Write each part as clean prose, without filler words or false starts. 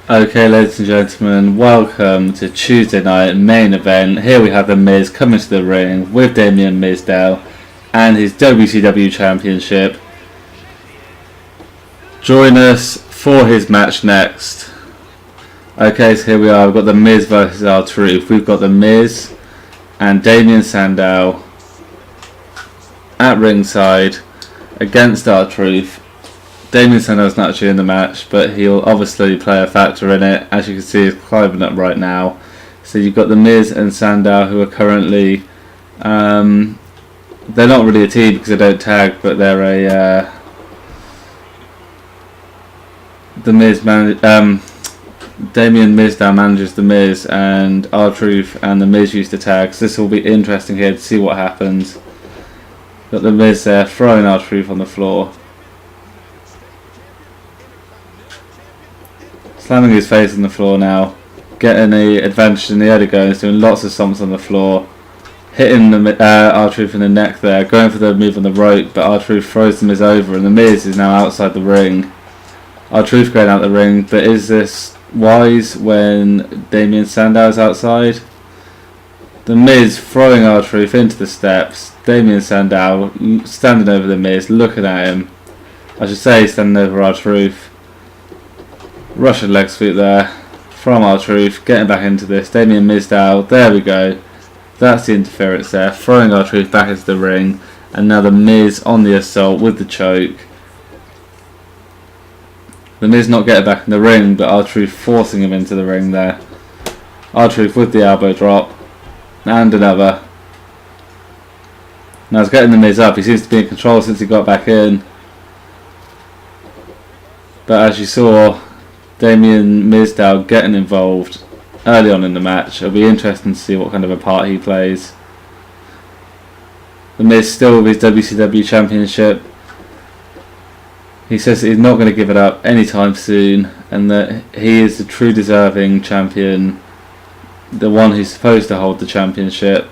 Okay, ladies and gentlemen, welcome to Tuesday night main event. Here we have The Miz coming to the ring with Damian Misdell and his WCW Championship. Join us for his match next. Okay, so here we are. We've got The Miz versus R-Truth. We've got The Miz and Damian Sandow at ringside against R-Truth. Damian Sandow's not actually in the match, but he'll obviously play a factor in it. As you can see, he's climbing up right now. So you've got The Miz and Sandow, who are currently... they're not really a team because they don't tag, but they're a... The Miz Damian Misdell manages The Miz, and R-Truth and The Miz used to tag. So this will be interesting here to see what happens. Got The Miz there throwing R-Truth on the floor. Slamming his face on the floor now, getting the advantage in the early goings, doing lots of stomps on the floor, hitting the R-Truth in the neck there, going for the move on the rope, but R-Truth throws The Miz over and The Miz is now outside the ring. R-Truth going out the ring, but is this wise when Damian Sandow is outside? The Miz throwing R-Truth into the steps, Damian Sandow standing over The Miz, looking at him. I should say standing over R-Truth. Russian leg sweep there from R-Truth, getting back into this. Damian Misdell, there we go. That's the interference there, throwing R-Truth back into the ring. And now The Miz on the assault with the choke. The Miz not getting back in the ring, but R-Truth forcing him into the ring there. R-Truth with the elbow drop. And another. Now he's getting The Miz up. He seems to be in control since he got back in. But as you saw, Damian Misdell getting involved early on in the match. It'll be interesting to see what kind of a part he plays. The Miz still with his WCW Championship. He says that he's not going to give it up anytime soon, and that he is the true deserving champion, the one who's supposed to hold the championship.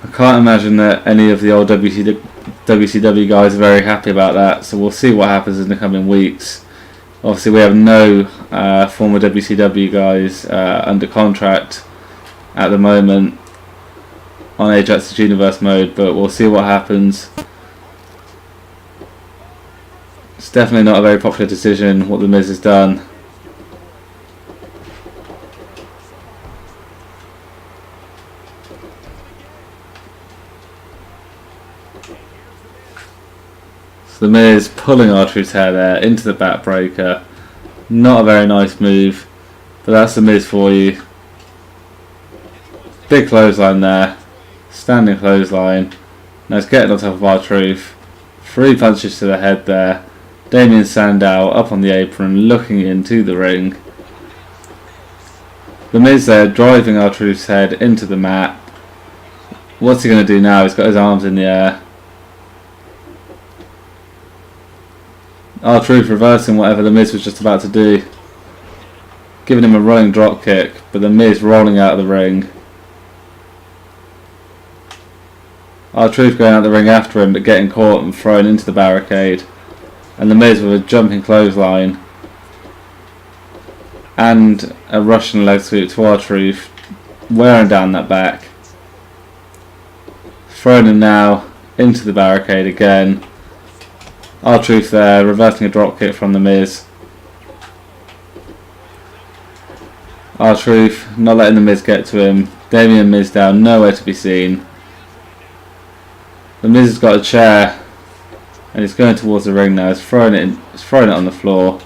I can't imagine that any of the old WCW guys are very happy about that, so we'll see what happens in the coming weeks. Obviously we have no former WCW guys under contract at the moment on Ajax Universe mode, but we'll see what happens. It's definitely not a very popular decision what The Miz has done. The Miz pulling R-Truth's hair there into the backbreaker. Not a very nice move, but that's The Miz for you. Big clothesline there. Standing clothesline. Now it's getting on top of R-Truth. 3 punches to the head there. Damian Sandow up on the apron looking into the ring. The Miz there driving R-Truth's head into the mat. What's he going to do now? He's got his arms in the air. R-Truth reversing whatever The Miz was just about to do. Giving him a running drop kick, but The Miz rolling out of the ring. R-Truth going out the ring after him, but getting caught and thrown into the barricade. And The Miz with a jumping clothesline. And a Russian leg sweep to R-Truth, wearing down that back. Throwing him now into the barricade again. R-Truth there, reversing a dropkick from The Miz. R-Truth not letting The Miz get to him. Damian Misdell nowhere to be seen. The Miz has got a chair and he's going towards the ring now. He's throwing it on the floor.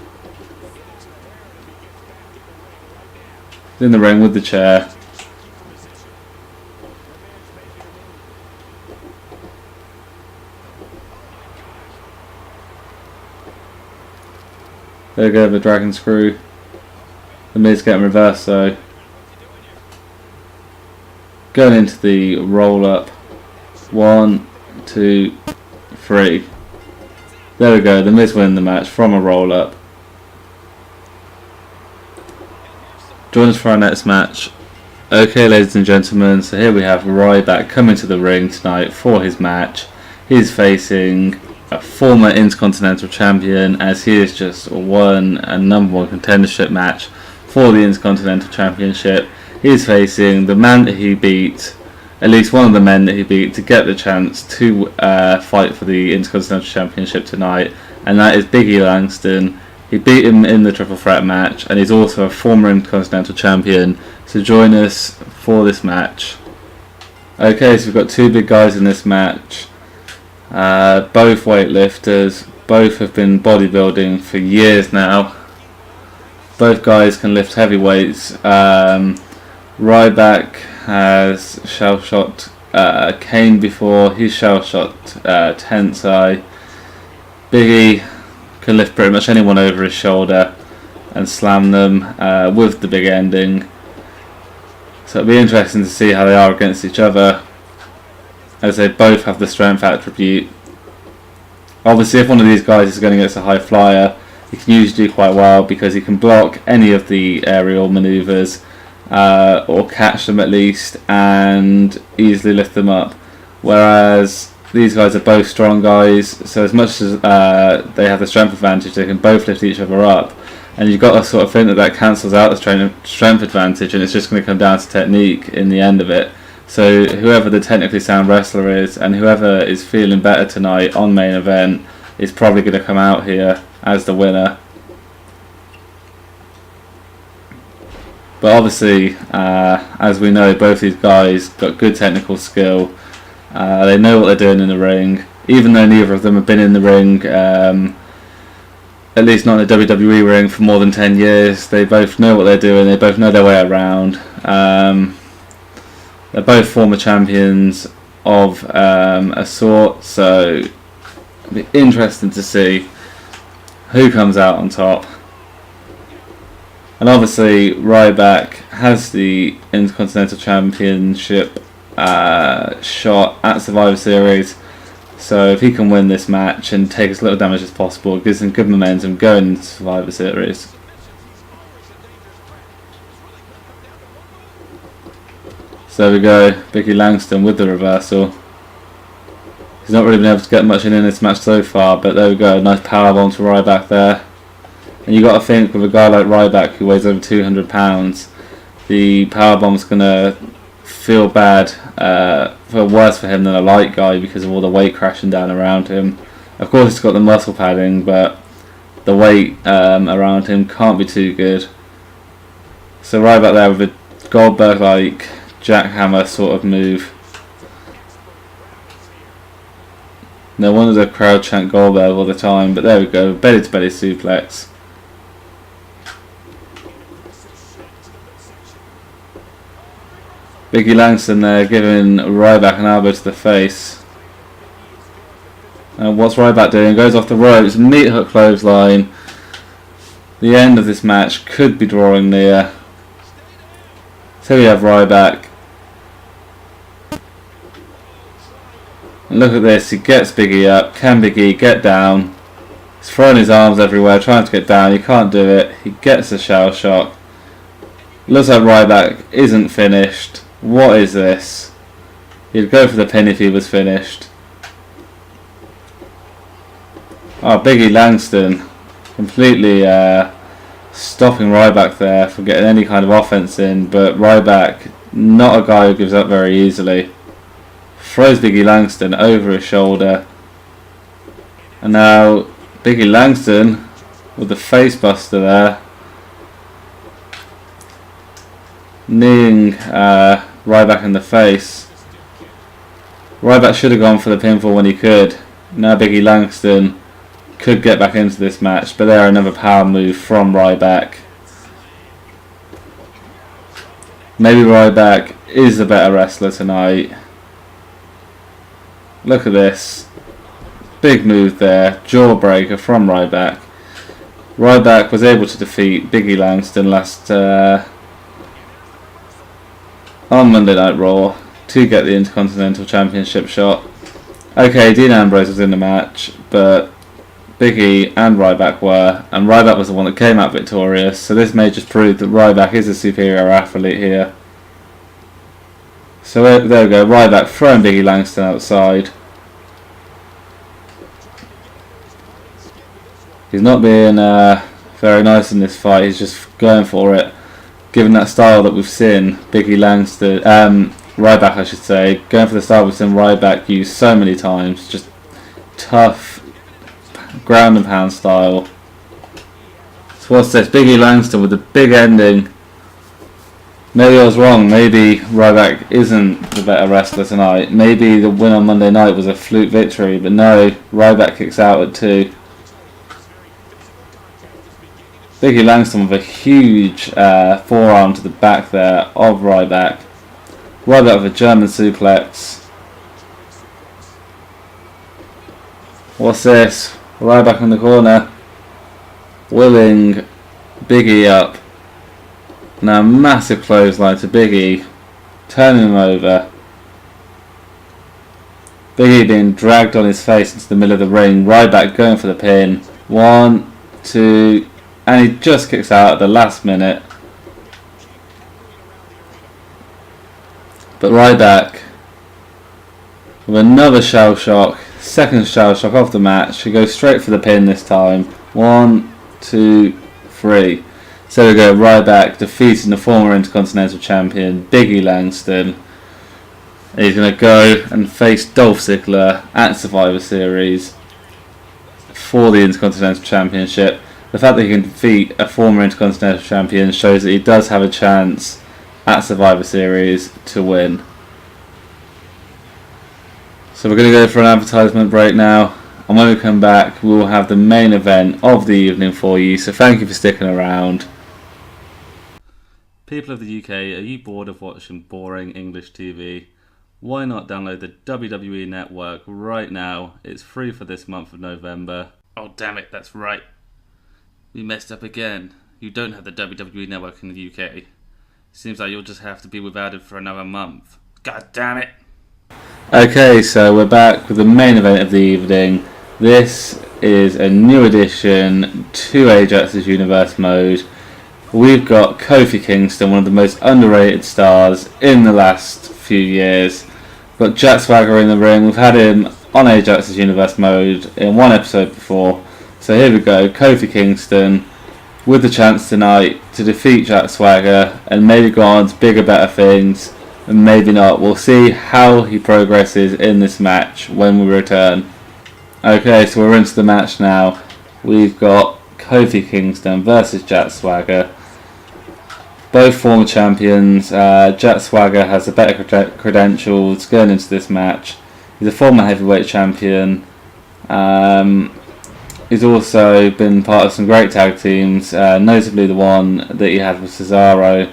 He's in the ring with the chair. There we go, the dragon screw. The Miz getting reversed though. Going into the roll up. 1, 2, 3. There we go, The Miz winning the match from a roll up. Join us for our next match. Okay, ladies and gentlemen, so here we have Ryback coming to the ring tonight for his match. He's facing a former Intercontinental Champion, as he has just won a #1 contendership match for the Intercontinental Championship. He's facing the man that he beat, at least one of the men that he beat, to get the chance to fight for the Intercontinental Championship tonight, and that is Big E Langston. He beat him in the triple threat match, and he's also a former Intercontinental Champion. So join us for this match. Okay, so we've got two big guys in this match. Both weightlifters. Both have been bodybuilding for years now. Both guys can lift heavy weights. Ryback has shell shot Kane before. He's shell shot Tensai. Big E can lift pretty much anyone over his shoulder and slam them with the big ending. So it'll be interesting to see how they are against each other, as they both have the strength attribute. Obviously, if one of these guys is going against a high flyer, he can usually do quite well because he can block any of the aerial manoeuvres, or catch them at least, and easily lift them up. Whereas these guys are both strong guys, so as much as they have the strength advantage, they can both lift each other up. And you've got to sort of think that cancels out the strength advantage, and it's just going to come down to technique in the end of it. So whoever the technically sound wrestler is, and whoever is feeling better tonight on main event, is probably going to come out here as the winner. But obviously, as we know, both these guys got good technical skill. They know what they're doing in the ring, even though neither of them have been in the ring, at least not in the WWE ring, for more than 10 years. They both know what they're doing, they both know their way around. They're both former champions of a sort, so it'll be interesting to see who comes out on top. And obviously Ryback has the Intercontinental Championship shot at Survivor Series, so if he can win this match and take as little damage as possible, it gives him good momentum going into Survivor Series. So there we go, Big E Langston with the reversal. He's not really been able to get much in this match so far, but there we go, nice powerbomb to Ryback there. And you got to think, with a guy like Ryback who weighs over 200 pounds, the powerbomb's going to feel bad, feel worse for him than a light guy because of all the weight crashing down around him. Of course he's got the muscle padding, but the weight around him can't be too good. So Ryback there with a Goldberg-like jackhammer sort of move. No wonder the crowd chant Goldberg all the time, but there we go, belly to belly suplex. Big E Langston there giving Ryback an elbow to the face. And what's Ryback doing? Goes off the ropes, meat hook clothesline. The end of this match could be drawing near. So we have Ryback. And look at this, he gets Big E up. Can Big E get down? He's throwing his arms everywhere, trying to get down. He can't do it. He gets a shell shock. Looks like Ryback isn't finished. What is this? He'd go for the pin if he was finished. Oh, Big E Langston completely stopping Ryback there from getting any kind of offense in, but Ryback, not a guy who gives up very easily. Throws Big E Langston over his shoulder. And now Big E Langston with the face buster there. Kneeing Ryback in the face. Ryback should have gone for the pinfall when he could. Now Big E Langston could get back into this match, but there another power move from Ryback. Maybe Ryback is the better wrestler tonight. Look at this. Big move there. Jawbreaker from Ryback. Ryback was able to defeat Big E Langston last on Monday Night Raw to get the Intercontinental Championship shot. Okay, Dean Ambrose was in the match, but Big E and Ryback were, and Ryback was the one that came out victorious, so this may just prove that Ryback is a superior athlete here. So there we go, Ryback throwing Big E Langston outside. He's not being very nice in this fight. He's just going for it, given that style that we've seen Ryback, I should say, going for the style we've seen Ryback use so many times. Just tough ground and pound style. So what's this? Big E Langston with the big ending. Maybe I was wrong. Maybe Ryback isn't the better wrestler tonight. Maybe the win on Monday night was a fluke victory. But no, Ryback kicks out at 2. Big E Langston with a huge forearm to the back there of Ryback. Ryback with a German suplex. What's this? Ryback in the corner. Willing Big E up. Now massive clothesline to Big E. Turning him over. Big E being dragged on his face into the middle of the ring. Ryback going for the pin. 1, 2... and he just kicks out at the last minute. But Ryback with another shell shock. Second shell shock off the match. He goes straight for the pin this time. 1, 2, 3. So we go. Ryback defeating the former Intercontinental Champion Big E Langston. He's going to go and face Dolph Ziggler at Survivor Series for the Intercontinental Championship. The fact that he can defeat a former Intercontinental Champion shows that he does have a chance at Survivor Series to win. So we're going to go for an advertisement break now, and when we come back we will have the main event of the evening for you, so thank you for sticking around. People of the UK, are you bored of watching boring English TV? Why not download the WWE Network right now? It's free for this month of November. Oh damn it, that's right. We messed up again. You don't have the WWE Network in the UK. Seems like you'll just have to be without it for another month. God damn it. Okay, so we're back with the main event of the evening. This is a new addition to Ajax's Universe mode. We've got Kofi Kingston, one of the most underrated stars in the last few years. We've got Jack Swagger in the ring. We've had him on Ajax's Universe mode in one episode before. So here we go, Kofi Kingston with the chance tonight to defeat Jack Swagger and maybe go on to bigger, better things, and maybe not. We'll see how he progresses in this match when we return. Okay, so we're into the match now. We've got Kofi Kingston versus Jack Swagger. Both former champions. Jack Swagger has the better credentials going into this match. He's a former heavyweight champion. He's also been part of some great tag teams, notably the one that he had with Cesaro.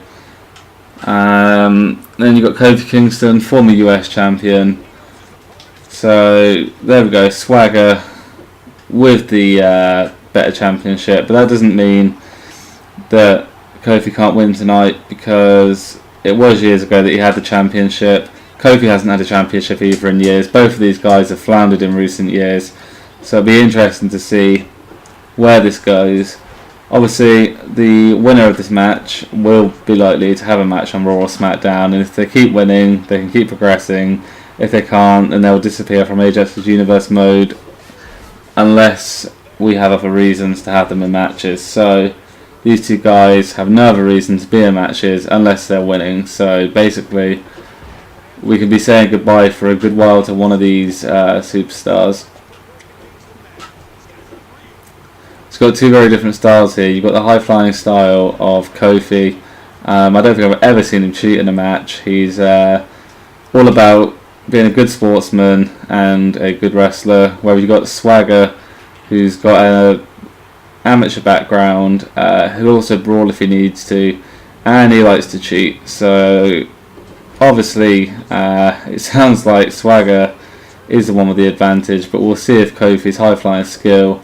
Then you've got Kofi Kingston, former US champion. So there we go, Swagger with the better championship, but that doesn't mean that Kofi can't win tonight, because it was years ago that he had the championship. Kofi hasn't had a championship either in years. Both of these guys have floundered in recent years, so it'll be interesting to see where this goes. Obviously, the winner of this match will be likely to have a match on Raw or SmackDown, and if they keep winning, they can keep progressing. If they can't, then they'll disappear from Ajax's Universe mode, unless we have other reasons to have them in matches. So these two guys have no other reason to be in matches unless they're winning. So basically, we can be saying goodbye for a good while to one of these superstars. It's got two very different styles here. You've got the high-flying style of Kofi. I don't think I've ever seen him cheat in a match. He's all about being a good sportsman and a good wrestler. Where you've got Swagger, who's got an amateur background. He'll also brawl if he needs to, and he likes to cheat. So obviously, it sounds like Swagger is the one with the advantage, but we'll see if Kofi's high-flying skill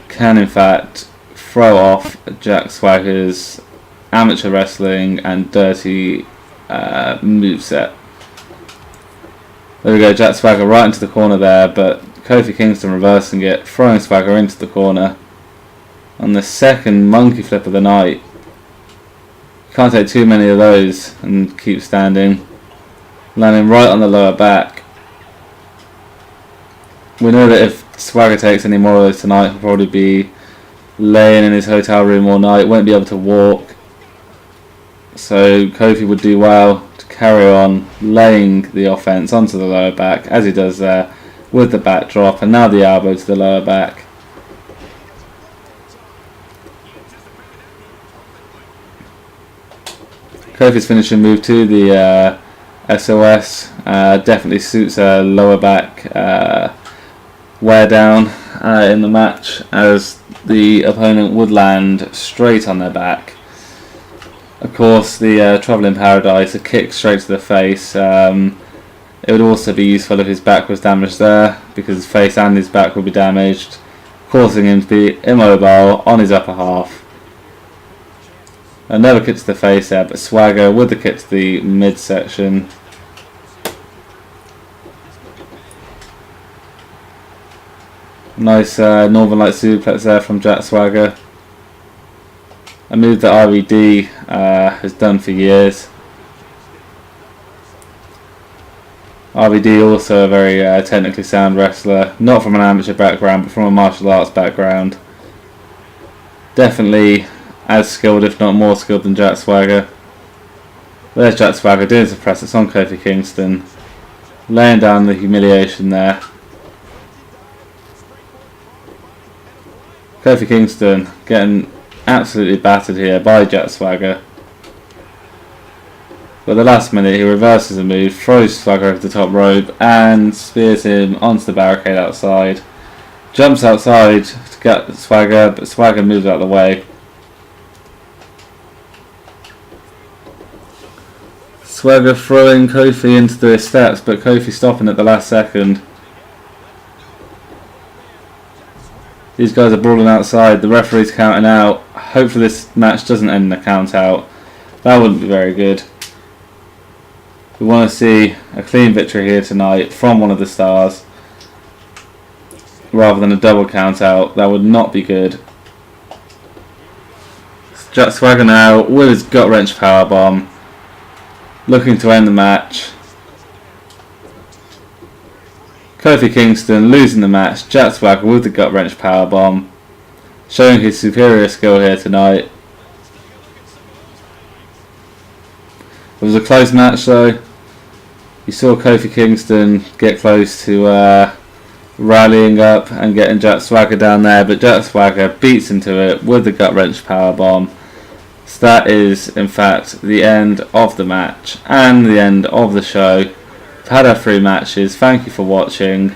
can in fact throw off Jack Swagger's amateur wrestling and dirty moveset. There we go, Jack Swagger right into the corner there, but Kofi Kingston reversing it, throwing Swagger into the corner. On the second monkey flip of the night. Can't take too many of those and keep standing. Landing right on the lower back. We know that if Swagger takes any more of those tonight, he'll probably be laying in his hotel room all night, won't be able to walk. So Kofi would do well to carry on laying the offense onto the lower back, as he does there, with the back drop, and now the elbow to the lower back. Kofi's finishing move to the SOS definitely suits a lower back wear down in the match, as the opponent would land straight on their back. Of course, the Trouble in Paradise, a kick straight to the face. It would also be useful if his back was damaged there, because his face and his back would be damaged, causing him to be immobile on his upper half. Another kick to the face there, but Swagger with the kick to the midsection. Nice Northern Light suplex there from Jack Swagger. A move that RED has done for years. RVD also a very technically sound wrestler, not from an amateur background but from a martial arts background. Definitely as skilled, if not more skilled, than Jack Swagger. There's Jack Swagger doing some press on Kofi Kingston, laying down the humiliation there. Kofi Kingston getting absolutely battered here by Jack Swagger. But the last minute he reverses the move, throws Swagger over the top rope and spears him onto the barricade outside. Jumps outside to get Swagger, but Swagger moves out of the way. Swagger throwing Kofi into the steps, but Kofi stopping at the last second. These guys are brawling outside, the referee's counting out. Hopefully this match doesn't end in a count out. That wouldn't be very good. We want to see a clean victory here tonight from one of the stars, rather than a double count out. That would not be good. Jack Swagger now with his gut wrench powerbomb, looking to end the match. Kofi Kingston losing the match. Jack Swagger with the gut wrench powerbomb, showing his superior skill here tonight. It was a close match though. You saw Kofi Kingston get close to rallying up and getting Jack Swagger down there, but Jack Swagger beats into it with the gut wrench powerbomb. So that is in fact the end of the match and the end of the show. We've had our 3 matches. Thank you for watching.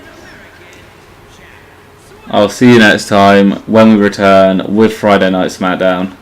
I'll see you next time when we return with Friday Night SmackDown.